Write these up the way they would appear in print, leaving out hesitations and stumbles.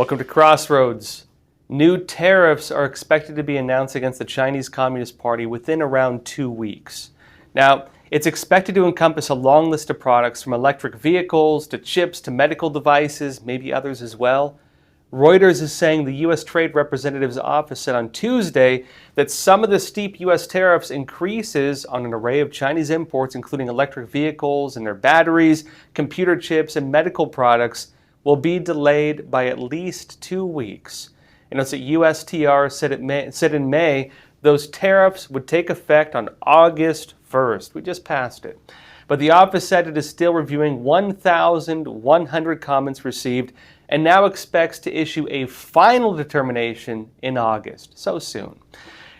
Welcome to Crossroads. New tariffs are expected to be announced against the Chinese Communist Party within around 2 weeks. Now, it's expected to encompass a long list of products from electric vehicles to chips to medical devices, maybe others as well. Reuters is saying the U.S. Trade Representative's office said on Tuesday that some of the steep U.S. tariffs increases on an array of Chinese imports, including electric vehicles and their batteries, computer chips, and medical products, will be delayed by at least 2 weeks. And it's that USTR said in May those tariffs would take effect on August 1st. We just passed it. But the office said it is still reviewing 1,100 comments received and now expects to issue a final determination in August, so soon.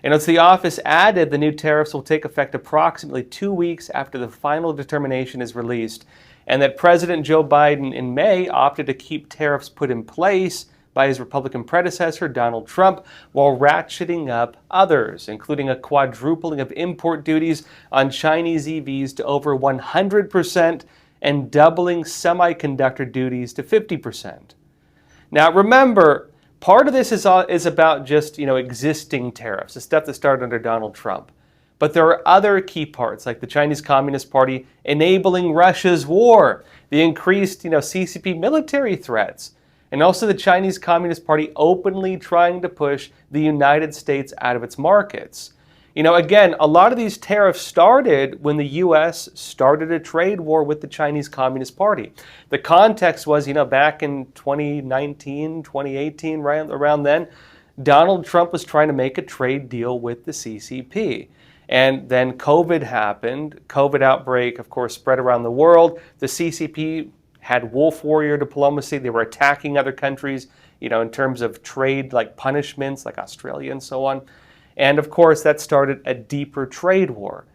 And as the office added, the new tariffs will take effect approximately 2 weeks after the final determination is released, and that President Joe Biden in May opted to keep tariffs put in place by his Republican predecessor, Donald Trump, while ratcheting up others, including a quadrupling of import duties on Chinese EVs to over 100% and doubling semiconductor duties to 50%. Now remember, part of this is about just existing tariffs, the stuff that started under Donald Trump. But there are other key parts, like the Chinese Communist Party enabling Russia's war, the increased CCP military threats, and also the Chinese Communist Party openly trying to push the United States out of its markets. Again, a lot of these tariffs started when the U.S. started a trade war with the Chinese Communist Party. The context was, back in 2019, 2018, right around then, Donald Trump was trying to make a trade deal with the CCP. And then COVID happened. COVID outbreak, of course, spread around the world. The CCP had wolf warrior diplomacy. They were attacking other countries, in terms of trade, like punishments, like Australia and so on. And of course, that started a deeper trade war.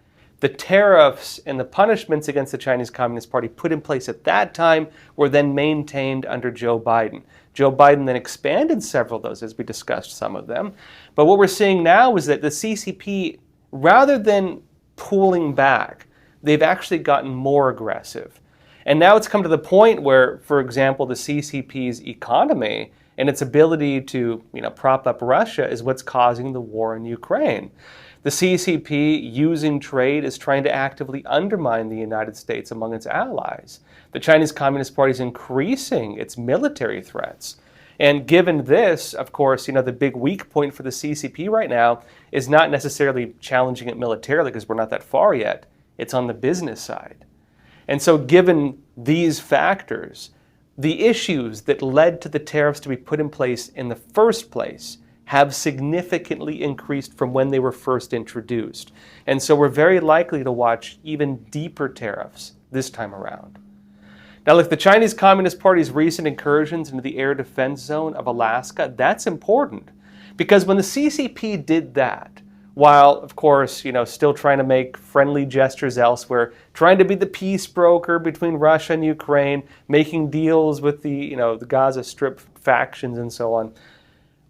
The tariffs and the punishments against the Chinese Communist Party put in place at that time were then maintained under Joe Biden. Joe Biden then expanded several of those, as we discussed some of them. But what we're seeing now is that the CCP, rather than pulling back, they've actually gotten more aggressive. And now it's come to the point where, for example, the CCP's economy and its ability to prop up Russia is what's causing the war in Ukraine. The CCP, using trade, is trying to actively undermine the United States among its allies. The Chinese Communist Party is increasing its military threats. And given this, of course, the big weak point for the CCP right now is not necessarily challenging it militarily, because we're not that far yet. It's on the business side. And so given these factors, the issues that led to the tariffs to be put in place in the first place have significantly increased from when they were first introduced. And so we're very likely to watch even deeper tariffs this time around. Now look, the Chinese Communist Party's recent incursions into the air defense zone of Alaska, that's important. Because when the CCP did that, while, of course, still trying to make friendly gestures elsewhere, trying to be the peace broker between Russia and Ukraine, making deals with the Gaza Strip factions and so on,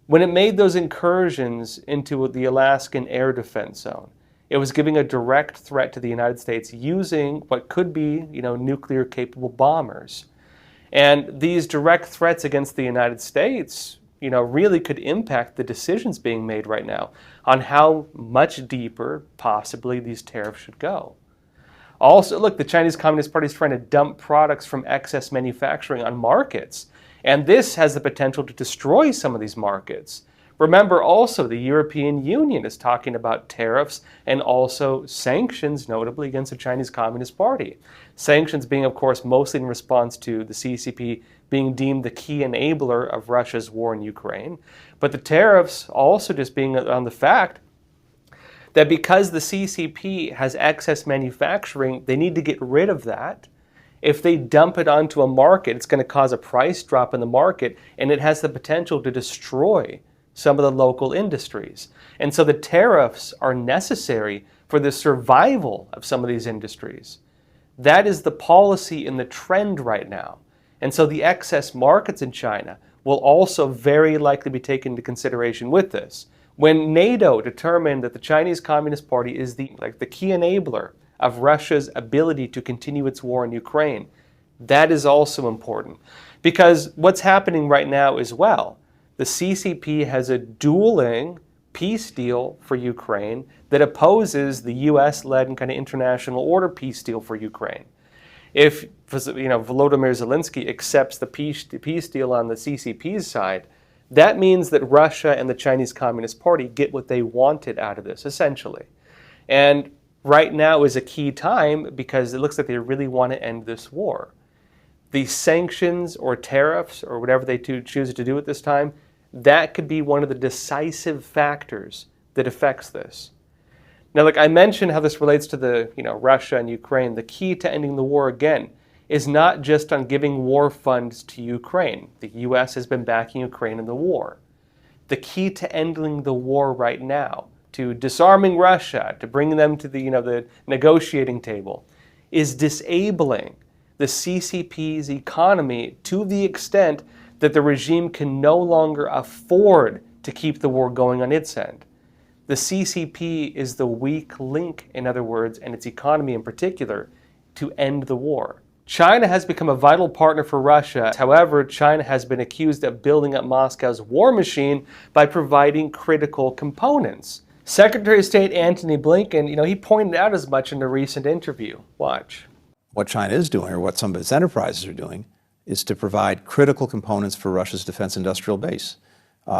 when it made those incursions into the Alaskan air defense zone, it was giving a direct threat to the United States using what could be, nuclear-capable bombers. And these direct threats against the United States, really could impact the decisions being made right now on how much deeper, possibly, these tariffs should go. Also, look, the Chinese Communist Party is trying to dump products from excess manufacturing on markets, and this has the potential to destroy some of these markets. Remember also, the European Union is talking about tariffs and also sanctions, notably against the Chinese Communist Party. Sanctions being, of course, mostly in response to the CCP being deemed the key enabler of Russia's war in Ukraine. But the tariffs also just being on the fact that because the CCP has excess manufacturing, they need to get rid of that. If they dump it onto a market, it's going to cause a price drop in the market, and it has the potential to destroy some of the local industries. And so the tariffs are necessary for the survival of some of these industries. That is the policy and the trend right now. And so the excess markets in China will also very likely be taken into consideration with this. When NATO determined that the Chinese Communist Party is the key enabler of Russia's ability to continue its war in Ukraine, That is also important because what's happening right now as well, the CCP has a dueling peace deal for Ukraine that opposes the US-led and kind of international order peace deal for Ukraine. If Volodymyr Zelensky accepts the peace deal on the CCP's side, that means that Russia and the Chinese Communist Party get what they wanted out of this, essentially. And right now is a key time because it looks like they really want to end this war. The sanctions or tariffs or whatever they choose to do at this time, that could be one of the decisive factors that affects this. Now, like I mentioned how this relates to the Russia and Ukraine, the key to ending the war again is not just on giving war funds to Ukraine. The U.S. has been backing Ukraine in the war. The key to ending the war right now, to disarming Russia, to bringing them to the negotiating table, is disabling the CCP's economy to the extent that the regime can no longer afford to keep the war going on its end. The CCP is the weak link, in other words, and its economy in particular, to end the war. China has become a vital partner for Russia. However, China has been accused of building up Moscow's war machine by providing critical components. Secretary of State Antony Blinken, he pointed out as much in a recent interview. Watch. What China is doing, or what some of its enterprises are doing, is to provide critical components for Russia's defense industrial base.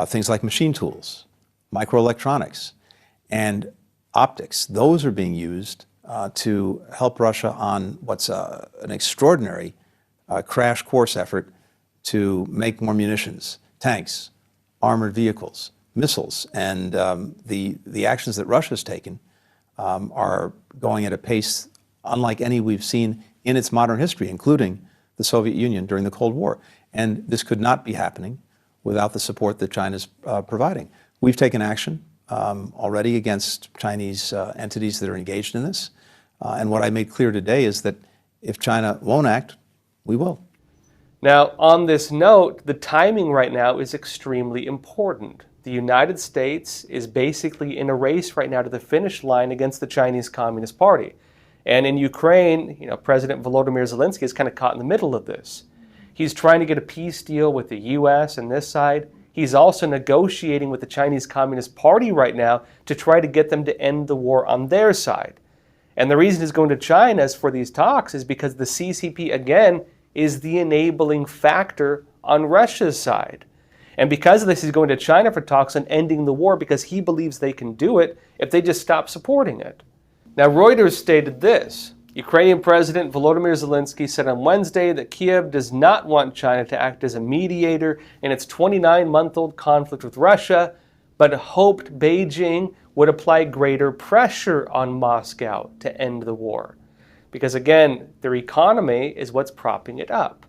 Things like machine tools, microelectronics, and optics. Those are being used to help Russia on what's an extraordinary crash course effort to make more munitions, tanks, armored vehicles, missiles. And the actions that Russia's taken are going at a pace unlike any we've seen in its modern history, including the Soviet Union during the Cold War. And this could not be happening without the support that China's providing. We've taken action already against Chinese entities that are engaged in this. And what I made clear today is that if China won't act, we will. Now, on this note, the timing right now is extremely important. The United States is basically in a race right now to the finish line against the Chinese Communist Party. And in Ukraine, President Volodymyr Zelensky is kind of caught in the middle of this. He's trying to get a peace deal with the U.S. and this side. He's also negotiating with the Chinese Communist Party right now to try to get them to end the war on their side. And the reason he's going to China for these talks is because the CCP, again, is the enabling factor on Russia's side. And because of this, he's going to China for talks on ending the war because he believes they can do it if they just stop supporting it. Now, Reuters stated this. Ukrainian President Volodymyr Zelensky said on Wednesday that Kiev does not want China to act as a mediator in its 29-month-old conflict with Russia, but hoped Beijing would apply greater pressure on Moscow to end the war. Because again, their economy is what's propping it up.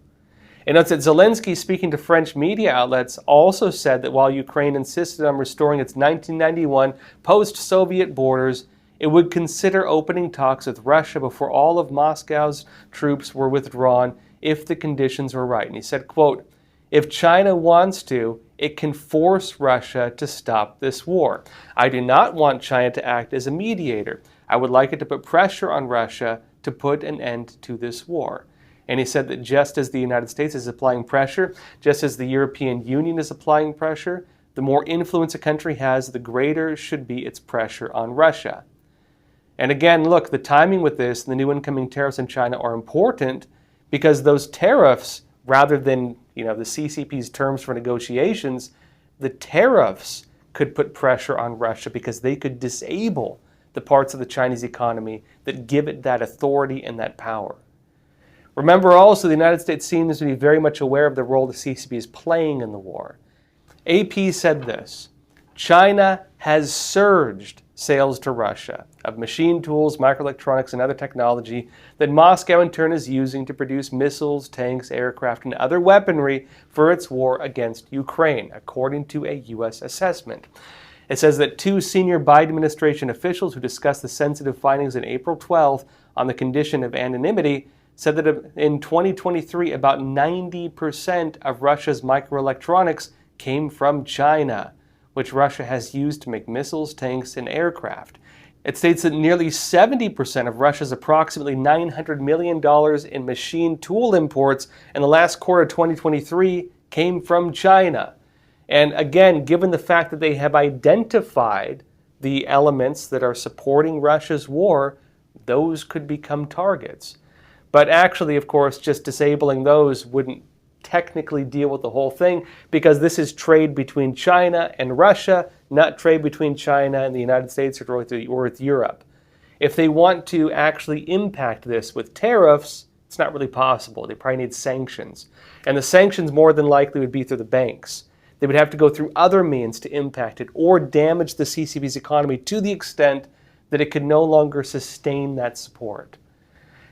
And note that Zelensky, speaking to French media outlets, also said that while Ukraine insisted on restoring its 1991 post-Soviet borders, it would consider opening talks with Russia before all of Moscow's troops were withdrawn if the conditions were right. And he said, quote, "If China wants to, it can force Russia to stop this war. I do not want China to act as a mediator. I would like it to put pressure on Russia to put an end to this war." And he said that just as the United States is applying pressure, just as the European Union is applying pressure, the more influence a country has, the greater should be its pressure on Russia. And again, look, the timing with this and the new incoming tariffs in China are important because those tariffs, rather than the CCP's terms for negotiations, the tariffs could put pressure on Russia because they could disable the parts of the Chinese economy that give it that authority and that power. Remember also, the United States seems to be very much aware of the role the CCP is playing in the war. AP said this, China has surged sales to Russia of machine tools, microelectronics, and other technology that Moscow in turn is using to produce missiles, tanks, aircraft, and other weaponry for its war against Ukraine, according to a U.S. assessment. It says that two senior Biden administration officials who discussed the sensitive findings in April 12 on the condition of anonymity said that in 2023, about 90% of Russia's microelectronics came from China, which Russia has used to make missiles, tanks, and aircraft. It states that nearly 70% of Russia's approximately $900 million in machine tool imports in the last quarter of 2023 came from China. And again, given the fact that they have identified the elements that are supporting Russia's war, those could become targets. But actually, of course, just disabling those wouldn't technically deal with the whole thing, because this is trade between China and Russia, not trade between China and the United States or with Europe. If they want to actually impact this with tariffs, it's not really possible. They probably need sanctions. And the sanctions more than likely would be through the banks. They would have to go through other means to impact it or damage the CCP's economy to the extent that it could no longer sustain that support.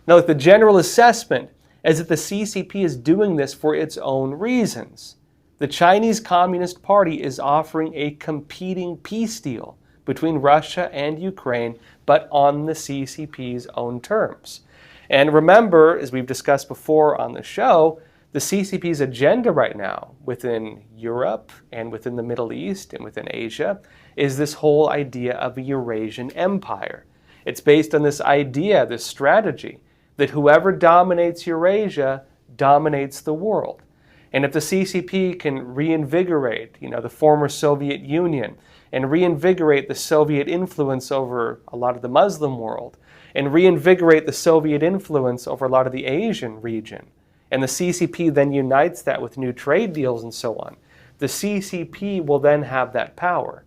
Now, the general assessment is that the CCP is doing this for its own reasons. The Chinese Communist Party is offering a competing peace deal between Russia and Ukraine, but on the CCP's own terms. And remember, as we've discussed before on the show, the CCP's agenda right now within Europe and within the Middle East and within Asia is this whole idea of a Eurasian empire. It's based on this idea, this strategy, that whoever dominates Eurasia dominates the world. And if the CCP can reinvigorate, the former Soviet Union, and reinvigorate the Soviet influence over a lot of the Muslim world, and reinvigorate the Soviet influence over a lot of the Asian region, and the CCP then unites that with new trade deals and so on, the CCP will then have that power.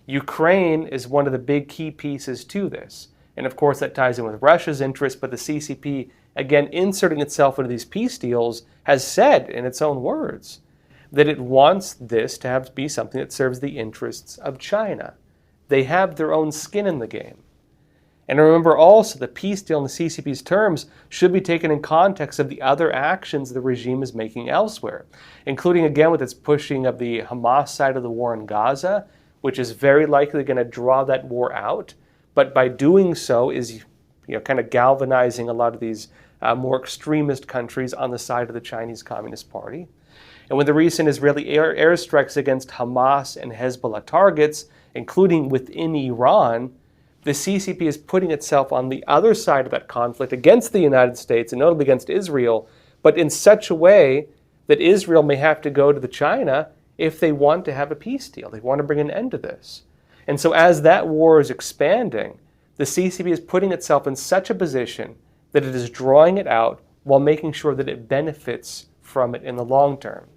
Ukraine is one of the big key pieces to this. And of course, that ties in with Russia's interests, but the CCP, again, inserting itself into these peace deals, has said in its own words that it wants this to be something that serves the interests of China. They have their own skin in the game. And remember also, the peace deal in the CCP's terms should be taken in context of the other actions the regime is making elsewhere, including, again, with its pushing of the Hamas side of the war in Gaza, which is very likely going to draw that war out. But by doing so is kind of galvanizing a lot of these more extremist countries on the side of the Chinese Communist Party. And with the recent Israeli airstrikes against Hamas and Hezbollah targets, including within Iran, the CCP is putting itself on the other side of that conflict against the United States, and notably against Israel, but in such a way that Israel may have to go to the China if they want to have a peace deal. They want to bring an end to this. And so as that war is expanding, the CCP is putting itself in such a position that it is drawing it out while making sure that it benefits from it in the long term.